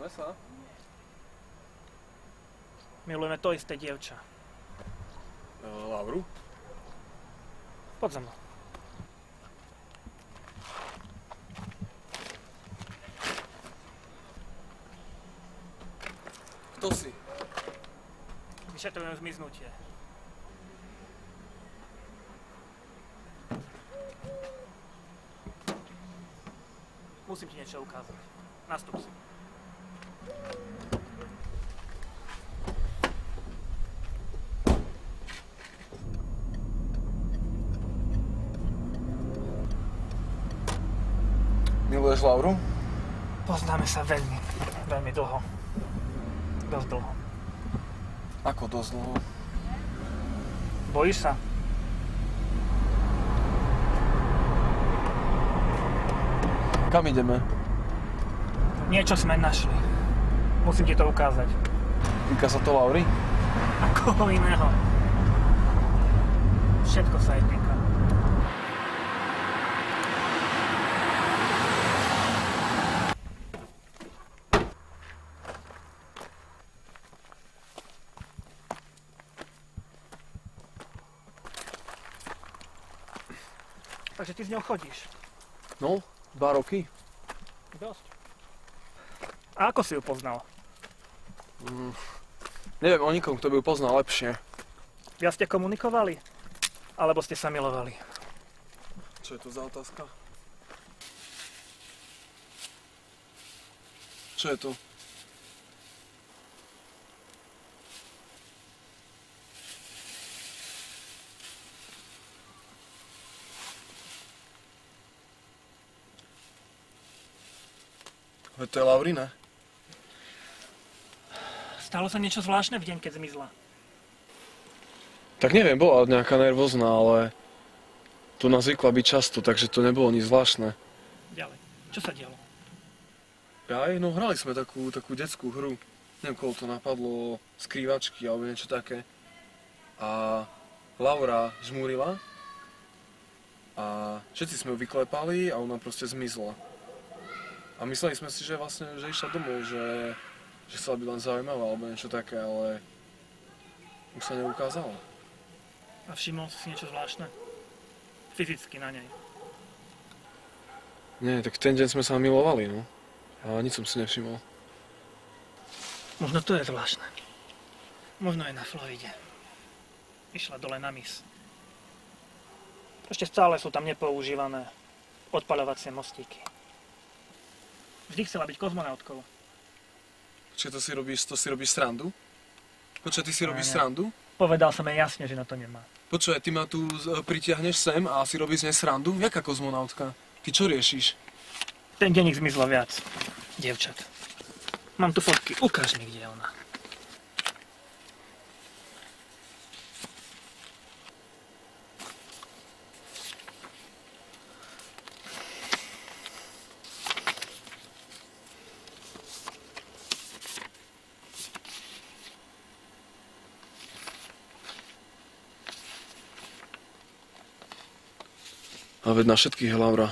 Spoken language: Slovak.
Pozrieme sa. Milujeme to isté dievča. Lauru? Poď za mnou. Kto si? Vyšetrujem zmiznutie. Musím ti niečo ukázať. Nastup si. Miluješ Lauru? Poznáme sa veľmi, veľmi dlho. Dosť dlho. Ako dosť dlho? Bojíš sa? Kam ideme? Niečo sme našli. Musím ti to ukázať. Týka sa to Laury? A koho iného? Všetko sa jej týka. Takže ty s ňou chodíš? No, 2 roky. Dosť. A ako si ju poznal? Neviem o nikom, kto by ju poznal lepšie. Viac ste komunikovali? Alebo ste sa milovali? Čo je to za otázka? Čo je to? Veď to je Laurina. Stalo sa niečo zvláštne v deň, keď zmizla? Tak neviem, bola nejaká nervózna, ale tu nás zvykla byť často, takže to nebolo nič zvláštne. Ďalej. Čo sa dialo? No hrali sme takú detskú hru. Neviem, koho to napadlo, skrývačky alebo niečo také. A Laura žmúrila a všetci sme ju vyklepali a ona proste zmizla. A mysleli sme si, že vlastne, že išla domov, že chcela byť len zaujímavá alebo niečo také, ale už sa neukázala. A všimol si niečo zvláštne? Fyzicky na nej? Nie, tak ten deň sme sa milovali, no. A nič som si nevšimol. Možno to je zvláštne. Možno je na Floride. Išla dole na mys. Ešte stále sú tam nepoužívané odpaľovacie mostíky. Vždy chcela byť kozmonautkou. Počkaj, to si robíš srandu? Počkaj, ty si robíš srandu? Povedal som jej jasne, že na to nemá. Počkaj, ty ma tu pritiahneš sem a si robíš z nej srandu? Jaká kozmonautka? Ty čo riešiš? Ten deň ich zmizlo viac. Dievčat. Mám tu fotky. Ukáž mi, kde je ona. A veď na všetkých je Laura.